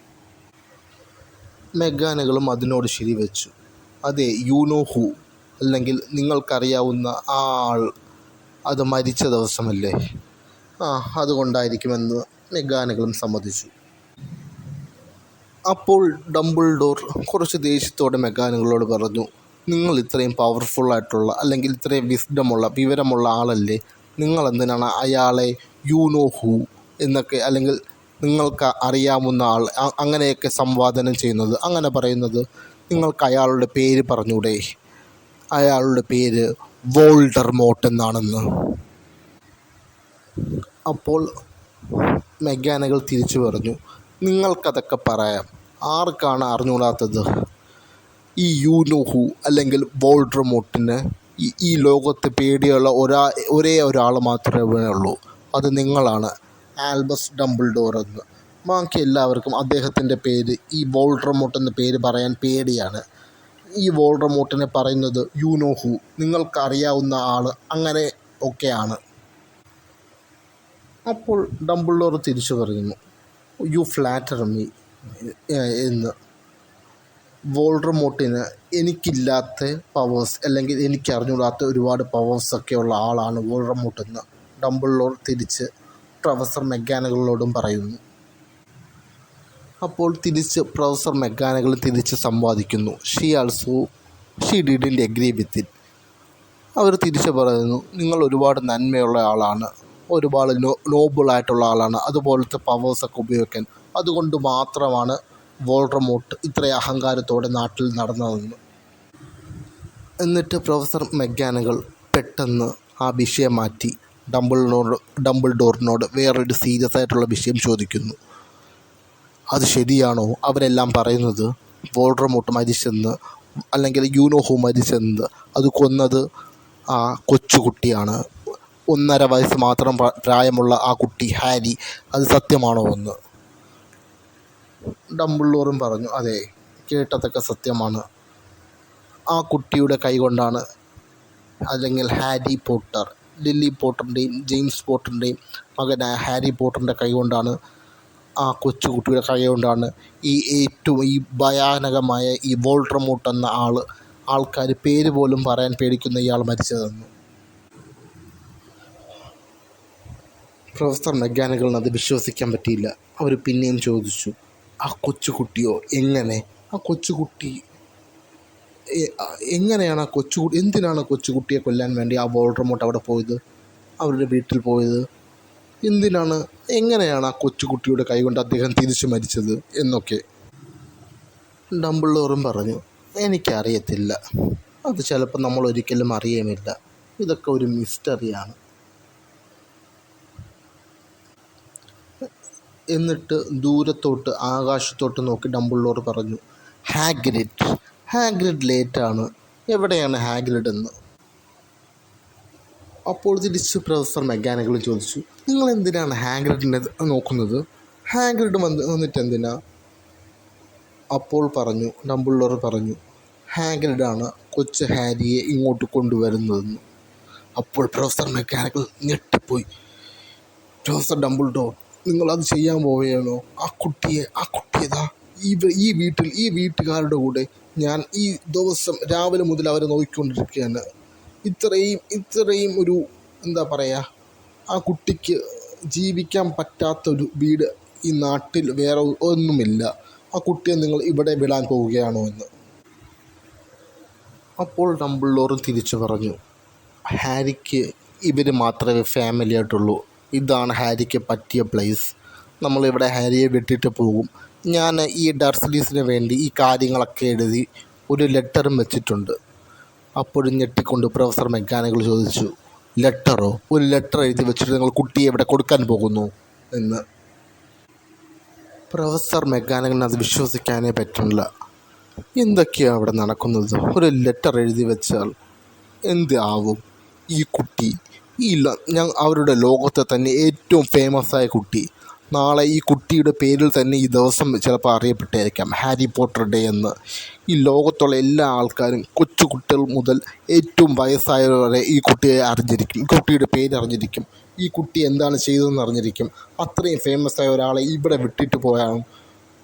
മെഗാനഗളും അതിനോട് ശരിവെച്ചു, അതെ, യു നോ ഹൂ, അല്ലെങ്കിൽ നിങ്ങൾക്കറിയാവുന്ന ആ ആൾ അത് മരിച്ച ദിവസമല്ലേ, അതുകൊണ്ടായിരിക്കുമെന്ന് മെഗാനഗളും സമ്മതിച്ചു. അപ്പോൾ ഡംബിൾഡോർ കുറച്ച് ദേഷ്യത്തോടെ മെഗാനഗളോട് പറഞ്ഞു, നിങ്ങൾ ഇത്രയും പവർഫുള്ളായിട്ടുള്ള അല്ലെങ്കിൽ ഇത്രയും വിവരമുള്ള ആളല്ലേ, നിങ്ങളെന്തിനാണ് അയാളെ യു നോ ഹൂ എന്നൊക്കെ അല്ലെങ്കിൽ നിങ്ങൾക്ക് അറിയാവുന്ന ആൾ അങ്ങനെയൊക്കെ സംവാദനം ചെയ്യുന്നത്, അങ്ങനെ പറയുന്നത്? നിങ്ങൾക്ക് അയാളുടെ പേര് പറഞ്ഞൂടെ, അയാളുടെ പേര് വോൾഡർമോർട്ട് എന്നാണെന്ന്. അപ്പോൾ മെഗാനഗൾ തിരിച്ചു പറഞ്ഞു, നിങ്ങൾക്കതൊക്കെ പറയാം, ആർക്കാണ് അറിഞ്ഞൂടാത്തത്? ഈ യു നോ ഹൂ അല്ലെങ്കിൽ വോൾഡർമോർട്ടിന് ഈ ലോകത്ത് പേടിയുള്ള ഒരേ ഒരാൾ മാത്രമേ ഉള്ളൂ, അത് നിങ്ങളാണ്, ആൽബസ് ഡംബിൾഡോർ എന്ന്. ബാക്കി എല്ലാവർക്കും അദ്ദേഹത്തിൻ്റെ പേര്, ഈ വോൾഡർമോർട്ട് എന്ന പേര് പറയാൻ പേടിയാണ്. ഈ വോൾഡർമോർട്ടിനെ പറയുന്നത് യു നോ ഹൂ, നിങ്ങൾക്കറിയാവുന്ന ആൾ, അങ്ങനെ ഒക്കെയാണ്. അപ്പോൾ ഡംബിൾഡോർ തിരിച്ചു പറയുന്നു, യു ഫ്ലാറ്റർ മീ എന്ന്. വോൾഡർമോർട്ടിന് എനിക്കില്ലാത്ത പവേഴ്സ് അല്ലെങ്കിൽ എനിക്കറിഞ്ഞൂടാത്ത ഒരുപാട് പവേഴ്സൊക്കെയുള്ള ആളാണ് വോൾഡർമോർട്ട് എന്ന് ഡംബിൾഡോർ തിരിച്ച് പ്രൊഫസർ മെഗാനഗളോടും പറയുന്നു. അപ്പോൾ തിരിച്ച് പ്രൊഫസർ മെഗാനഗൾ തിരിച്ച് സംവാദിക്കുന്നു, she didn't agree with it. അവർ തിരിച്ച് പറയുന്നു, നിങ്ങൾ ഒരുപാട് നന്മയുള്ള ആളാണ്, ഒരുപാട് നോബിളായിട്ടുള്ള ആളാണ്, അതുപോലത്തെ പവേഴ്സൊക്കെ ഉപയോഗിക്കാൻ, അതുകൊണ്ട് മാത്രമാണ് വോൾഡർമോർട്ട് ഇത്രയും അഹങ്കാരത്തോടെ നാട്ടിൽ നടന്നതെന്ന്. എന്നിട്ട് പ്രൊഫസർ മെഗാനഗൾ പെട്ടെന്ന് ആ വിഷയം മാറ്റി ഡംബിൾഡോറിനോട് വേറൊരു സീരിയസ് ആയിട്ടുള്ള വിഷയം ചോദിക്കുന്നു, അത് ശരിയാണോ അവരെല്ലാം പറയുന്നത് വോൾഡർമോർട്ട് മരിച്ചെന്ന് അല്ലെങ്കിൽ യു നോ ഹൂ മരിച്ചെന്ന്, അത് കൊന്നത് ആ കൊച്ചുകുട്ടിയാണ്, 1.5 വയസ്സ് മാത്രം പ്രായമുള്ള ആ കുട്ടി ഹാരി, അത് സത്യമാണോ എന്ന്. ഡംബിൾഡോറും പറഞ്ഞു, അതെ, കേട്ടതൊക്കെ സത്യമാണ്, ആ കുട്ടിയുടെ കൈകൊണ്ടാണ്, അല്ലെങ്കിൽ ഹാരി പോട്ടർ, ലില്ലി പോട്ടറിൻ്റെയും ജെയിംസ് പോട്ടറിൻ്റെയും മകനായ ഹാരി പോട്ടറിൻ്റെ കൈകൊണ്ടാണ്, ആ കൊച്ചുകുട്ടിയുടെ കൈകൊണ്ടാണ് ഈ ഭയാനകമായ ഈ വോൾഡർമോർട്ട് എന്ന ആൾക്കാർ പേര് പോലും പറയാൻ പേടിക്കുന്ന ഇയാൾ മരിച്ചതെന്ന്. പ്രൊഫസർ മെഗാനഗളിന് അത് വിശ്വസിക്കാൻ പറ്റിയില്ല. അവർ പിന്നെയും ചോദിച്ചു, ആ കൊച്ചുകുട്ടിയോ, എങ്ങനെ? ആ കൊച്ചുകുട്ടി എങ്ങനെയാണ് ആ എന്തിനാണ് കൊച്ചുകുട്ടിയെ കൊല്ലാൻ വേണ്ടി ആ വോൾഡർമോർട്ട് അവിടെ പോയത്, അവരുടെ വീട്ടിൽ പോയത്? എന്തിനാണ്, എങ്ങനെയാണ് ആ കൊച്ചുകുട്ടിയുടെ കൈകൊണ്ട് അദ്ദേഹം തിരിച്ചു മരിച്ചത് എന്നൊക്കെ ഡംബിൾഡോറും പറഞ്ഞു, എനിക്കറിയത്തില്ല, അത് ചിലപ്പോൾ നമ്മൾ ഒരിക്കലും അറിയുമില്ല, ഇതൊക്കെ ഒരു മിസ്റ്ററിയാണ്. എന്നിട്ട് ദൂരത്തോട്ട് ആകാശത്തോട്ട് നോക്കി ഡംബിൾഡോർ പറഞ്ഞു, ഹാഗ്രിഡ് ലേറ്റാണ്, എവിടെയാണ് ഹാഗ്രിഡ് എന്ന്. അപ്പോൾ തിരിച്ച് പ്രൊഫസർ മെഗാനഗിൾ ചോദിച്ചു, നിങ്ങൾ എന്തിനാണ് ഹാഗ്രിഡിനെ നോക്കുന്നത്? ഹാഗ്രിഡ് വന്നിട്ട് എന്തിനാ? അപ്പോൾ ഡംബിൾഡോർ പറഞ്ഞു, ഹാഗ്രിഡാണ് കൊച്ചു ഹാരിയെ ഇങ്ങോട്ട് കൊണ്ടുവരുന്നതെന്ന്. അപ്പോൾ പ്രൊഫസർ മെഗാനഗിൾ ഞെട്ടിപ്പോയി. പ്രൊഫസർ ഡംബിൾഡോർ, നിങ്ങളത് ചെയ്യാൻ പോവുകയാണോ? ആ കുട്ടിയതാ ഈ വീട്ടുകാരുടെ കൂടെ ഞാൻ ഈ ദിവസം രാവിലെ മുതൽ അവരെ നോക്കിക്കൊണ്ടിരിക്കുകയാണ്. ഇത്രയും ഒരു എന്താ പറയുക, ആ കുട്ടിക്ക് ജീവിക്കാൻ പറ്റാത്തൊരു വീട് ഈ നാട്ടിൽ വേറെ ഒന്നുമില്ല. ആ കുട്ടിയെ നിങ്ങൾ ഇവിടെ വിടാൻ പോവുകയാണോ എന്ന്. അപ്പോൾ ഡംബിൾഡോറും തിരിച്ചു പറഞ്ഞു, ഹാരിക്ക് ഇവർ മാത്രമേ ഫാമിലി ആയിട്ടുള്ളൂ, ഇതാണ് ഹാരിക്ക് പറ്റിയ പ്ലേസ്, നമ്മളിവിടെ ഹാരിയെ വിട്ടിട്ട് പോകും. ഞാൻ ഈ ഡർസ്ലീസിന് വേണ്ടി ഈ കാര്യങ്ങളൊക്കെ എഴുതി ഒരു ലെറ്ററും വെച്ചിട്ടുണ്ട്. അപ്പോഴും ഞെട്ടിക്കൊണ്ട് പ്രൊഫസർ മെഗാനഗിൾ ചോദിച്ചു, ലെറ്ററോ? ഒരു ലെറ്റർ എഴുതി വെച്ചിട്ട് നിങ്ങൾ കുട്ടിയെ എവിടെ കൊടുക്കാൻ പോകുന്നു എന്ന്. പ്രൊഫസർ മെഗാനഗിളിന് അത് വിശ്വസിക്കാനേ പറ്റുന്നില്ല. എന്തൊക്കെയാണ് അവിടെ നടക്കുന്നത്? ഒരു ലെറ്റർ എഴുതി വെച്ചാൽ എന്ത് ആവും? ഈ കുട്ടി അവരുടെ ലോകത്തെ തന്നെ ഏറ്റവും ഫേമസ് ആയ കുട്ടി, നാളെ ഈ കുട്ടിയുടെ പേരിൽ തന്നെ ഈ ദിവസം ചിലപ്പോൾ അറിയപ്പെട്ടായിരിക്കാം ഹാരി പോട്ടർ ഡേ എന്ന്. ഈ ലോകത്തുള്ള എല്ലാ ആൾക്കാരും, കൊച്ചു കുട്ടികൾ മുതൽ ഏറ്റവും വയസ്സായവർ വരെ ഈ കുട്ടിയെ അറിഞ്ഞിരിക്കും, ഈ കുട്ടിയുടെ പേര് അറിഞ്ഞിരിക്കും, ഈ കുട്ടി എന്താണ് ചെയ്തതെന്ന് അറിഞ്ഞിരിക്കും. അത്രയും ഫേമസ് ആയ ഒരാളെ ഇവിടെ വിട്ടിട്ട് പോയാൽ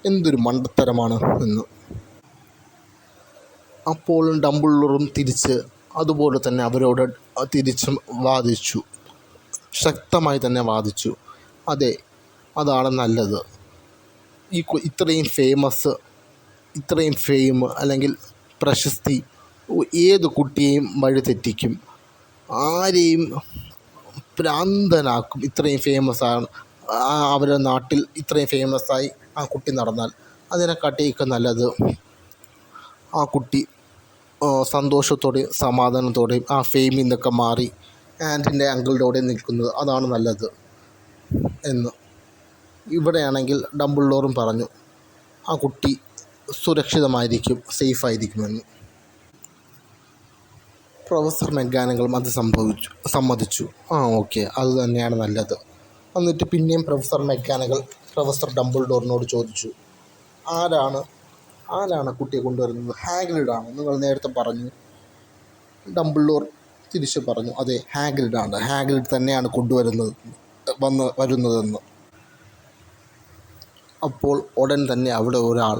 എന്തൊരു മണ്ടത്തരമാണ് എന്ന്. അപ്പോൾ ഡംബിൾഡോറും തിരിച്ച് അതുപോലെ തന്നെ അവരോട് തിരിച്ചും വാദിച്ചു, ശക്തമായി തന്നെ വാദിച്ചു. അതെ, അതാണ് നല്ലത്. ഇത്രയും ഫെയിം അല്ലെങ്കിൽ പ്രശസ്തി ഏത് കുട്ടിയെയും വഴിതെറ്റിക്കും, ആരെയും ഭ്രാന്തനാക്കും. ഇത്രയും ഫേമസാണ് അവരുടെ നാട്ടിൽ, ഇത്രയും ഫേമസായി ആ കുട്ടി നടന്നാൽ അതിനെക്കാട്ടിയൊക്കെ നല്ലത് ആ കുട്ടി സന്തോഷത്തോടെയും സമാധാനത്തോടെയും ആ ഫെയിമിൽ നിന്നൊക്കെ മാറി ആൻറ്റിൻ്റെ അങ്കിളുടെ കൂടെ നിൽക്കുന്നത്, അതാണ് നല്ലത് എന്ന്. ഇവിടെയാണെങ്കിൽ ഡംബിൾഡോറും പറഞ്ഞു, ആ കുട്ടി സുരക്ഷിതമായിരിക്കും, സേഫായിരിക്കുമെന്ന്. പ്രൊഫസർ മെഗാനഗിളും അത് സമ്മതിച്ചു. ഓക്കെ, അത് തന്നെയാണ് നല്ലത്. എന്നിട്ട് പിന്നെയും പ്രൊഫസർ മെഗാനഗിൾ പ്രൊഫസർ ഡംബിൾഡോറിനോട് ചോദിച്ചു, ആരാണ് കുട്ടിയെ കൊണ്ടുവരുന്നത്? ഹാഗ്രിഡാണ്, നിങ്ങൾ നേരത്തെ പറഞ്ഞു. ഡംബിൾഡോർ തിരിച്ചു പറഞ്ഞു, അതെ, ഹാഗ്രിഡ് തന്നെയാണ് വരുന്നതെന്ന്. അപ്പോൾ ഉടൻ തന്നെ അവിടെ ഒരാൾ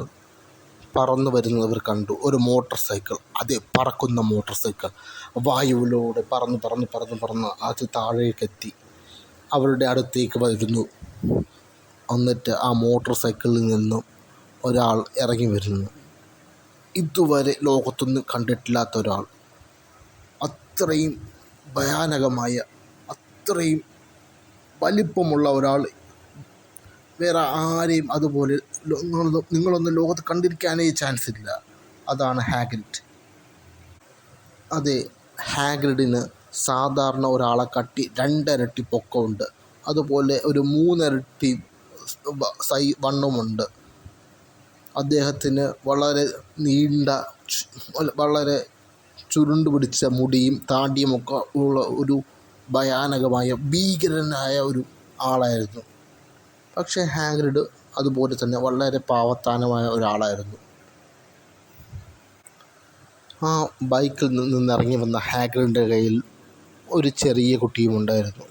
പറന്നു വരുന്നവർ കണ്ടു, ഒരു മോട്ടോർ സൈക്കിൾ. അതെ, പറക്കുന്ന മോട്ടോർ സൈക്കിൾ വായുവിലൂടെ പറന്ന് അത് താഴേക്കെത്തി അവരുടെ അടുത്തേക്ക് വരുന്നു. എന്നിട്ട് ആ മോട്ടോർ സൈക്കിളിൽ നിന്നും ഒരാൾ ഇറങ്ങി വരുന്നു. ഇതുവരെ ലോകത്തൊന്നും കണ്ടിട്ടില്ലാത്ത ഒരാൾ, അത്രയും ഭയാനകമായ, അത്രയും വലിപ്പമുള്ള ഒരാൾ, വേറെ ആരെയും അതുപോലെ നിങ്ങളൊന്നും ലോകത്ത് കണ്ടിരിക്കാനേ ചാൻസ് ഇല്ല. അതാണ് ഹാഗ്രിഡ്. അതെ, ഹാഗ്രിഡിന് സാധാരണ ഒരാളെ കാട്ടി 2 ഇരട്ടി പൊക്കമുണ്ട്, അതുപോലെ ഒരു 3 ഇരട്ടി വണ്ണമുണ്ട്. അദ്ദേഹത്തിന് വളരെ നീണ്ട, വളരെ ചുരുണ്ടു പിടിച്ച മുടിയും താടിയുമൊക്കെ ഉള്ള ഒരു ഭീകരനായ ഒരു ആളായിരുന്നു. പക്ഷേ ഹാഗ്രിഡ് അതുപോലെ തന്നെ വളരെ പാവത്താനമായ ഒരാളായിരുന്നു. ആ ബൈക്കിൽ നിന്നിറങ്ങി വന്ന ഹാഗ്രിഡിൻ്റെ കയ്യിൽ ഒരു ചെറിയ കുട്ടിയും ഉണ്ടായിരുന്നു.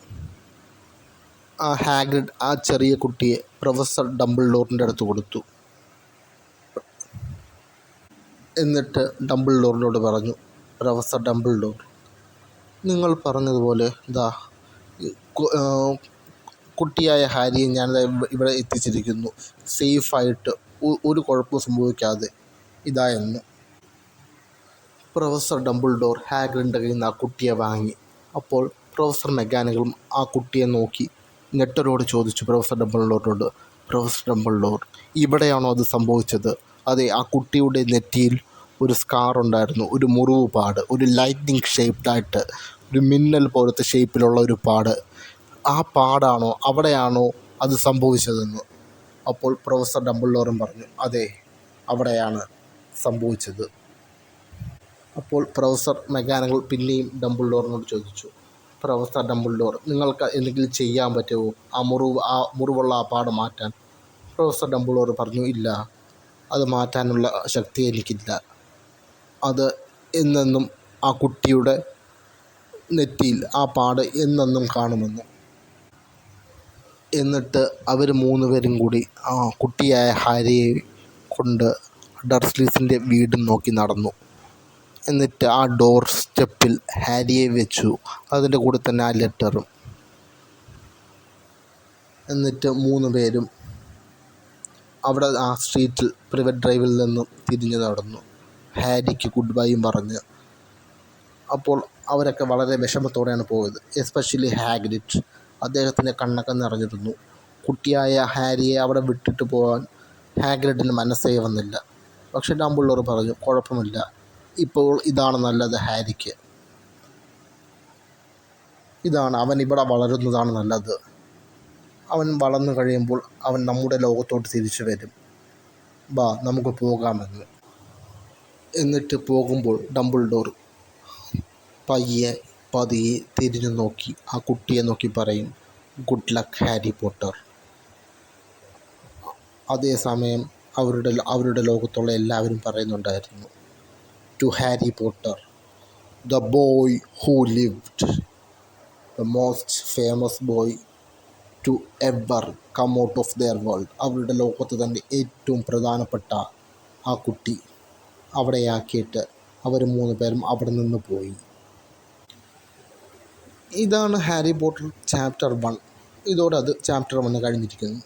ഹാഗ്രിഡ് ആ ചെറിയ കുട്ടിയെ പ്രൊഫസർ ഡംബിൾഡോറിൻ്റെ അടുത്ത് കൊടുത്തു. എന്നിട്ട് ഡംബിൾഡോറിനോട് പറഞ്ഞു, പ്രൊഫസർ ഡംബിൾഡോർ, നിങ്ങൾ പറഞ്ഞതുപോലെ കുട്ടിയായ ഹാരിയെ ഞാൻ ഇവിടെ എത്തിച്ചിരിക്കുന്നു, സേഫായിട്ട്, ഒരു കുഴപ്പവും സംഭവിക്കാതെ എന്ന്. പ്രൊഫസർ ഡംബിൾഡോർ ഹാഗ്രിഡിൻ്റെ കയ്യിൽ നിന്ന് ആ കുട്ടിയെ വാങ്ങി. അപ്പോൾ പ്രൊഫസർ മെഗാനുകളും ആ കുട്ടിയെ നോക്കി ഞെട്ടലോട് ചോദിച്ചു പ്രൊഫസർ ഡംബിൾഡോറിനോട്, പ്രൊഫസർ ഡംബിൾഡോർ, ഇവിടെയാണോ അത് സംഭവിച്ചത്? അതെ, ആ കുട്ടിയുടെ നെറ്റിയിൽ ഒരു സ്കാർ ഉണ്ടായിരുന്നു, ഒരു മുറിവ് പാട്, ഒരു ലൈറ്റ്നിങ് ഷേപ്ഡായിട്ട്, ഒരു മിന്നൽ പോലത്തെ ഷേപ്പിലുള്ള ഒരു പാട്. ആ പാടാണോ, അവിടെയാണോ അത് സംഭവിച്ചതെന്ന്. അപ്പോൾ പ്രൊഫസർ ഡംബിൾഡോറും പറഞ്ഞു, അതെ, അവിടെയാണ് സംഭവിച്ചത്. അപ്പോൾ പ്രൊഫസർ മെഗാനുകൾ പിന്നെയും ഡംബിൾഡോറിനോട് ചോദിച്ചു, പ്രൊഫസർ ഡംബിൾഡോർ, നിങ്ങൾക്ക് എന്തെങ്കിലും ചെയ്യാൻ പറ്റുമോ ആ മുറിവുള്ള ആ പാട് മാറ്റാൻ? പ്രൊഫസർ ഡംബിൾഡോർ പറഞ്ഞു, ഇല്ല, അത് മാറ്റാനുള്ള ശക്തി എനിക്കില്ല. അത് എന്നെന്നും ആ കുട്ടിയുടെ നെറ്റിയിൽ ആ പാട് എന്നെന്നും കാണുമെന്ന്. എന്നിട്ട് അവർ 3 പേരും കൂടി ആ കുട്ടിയായ ഹാരിയെ കൊണ്ട് ഡർസ്ലീസിൻ്റെ വീടും നോക്കി നടന്നു. എന്നിട്ട് ആ ഡോർ സ്റ്റെപ്പിൽ ഹാരിയെ വെച്ചു, അതിൻ്റെ കൂടെ തന്നെ ആ ലെറ്ററും. എന്നിട്ട് 3 പേരും അവിടെ ആ സ്ട്രീറ്റിൽ പ്രൈവറ്റ് ഡ്രൈവിൽ നിന്നും തിരിഞ്ഞു നടന്നു, ഹാരിക്ക് ഗുഡ് ബൈയും പറഞ്ഞ്. അപ്പോൾ അവരൊക്കെ വളരെ വിഷമത്തോടെയാണ് പോയത്. Especially Hagrid. അദ്ദേഹത്തിൻ്റെ കണ്ണൊക്കെ നിറഞ്ഞിരുന്നു. കുട്ടിയായ ഹാരിയെ അവിടെ വിട്ടിട്ട് പോകാൻ ഹാഗ്രിഡിന് മനസ്സേ വന്നില്ല. പക്ഷേ ഡംബിൾഡോർ പറഞ്ഞു, കുഴപ്പമില്ല, ഇപ്പോൾ ഇതാണ് നല്ലത് ഹാരിക്ക്. അവൻ ഇവിടെ വളരുന്നതാണ് നല്ലത്. അവൻ വളർന്നു കഴിയുമ്പോൾ അവൻ നമ്മുടെ ലോകത്തോട്ട് തിരിച്ചു വരും. വാ, നമുക്ക് പോകാമെന്ന്. എന്നിട്ട് പോകുമ്പോൾ ഡംബിൾഡോർ പതിയെ തിരിഞ്ഞു നോക്കി ആ കുട്ടിയെ നോക്കി പറയും, ഗുഡ് ലക്ക് ഹാരി പോട്ടർ. അതേസമയം അവരുടെ ലോകത്തുള്ള എല്ലാവരും പറയുന്നുണ്ടായിരുന്നു, to Harry Potter, the boy who lived, the most famous boy to ever come out of their world. അവരുടെ ലോകത്ത് തന്നെ ഏറ്റവും പ്രധാനപ്പെട്ട ആ കുട്ടി അവിടെയാക്കിയിട്ട് അവർ 3 പേരും അവിടെ നിന്ന് പോയി. ഇതാണ് ഹാരി പോട്ടർ ചാപ്റ്റർ 1. ഇതോടെ അത് ചാപ്റ്റർ 1 കഴിഞ്ഞിരിക്കുന്നു.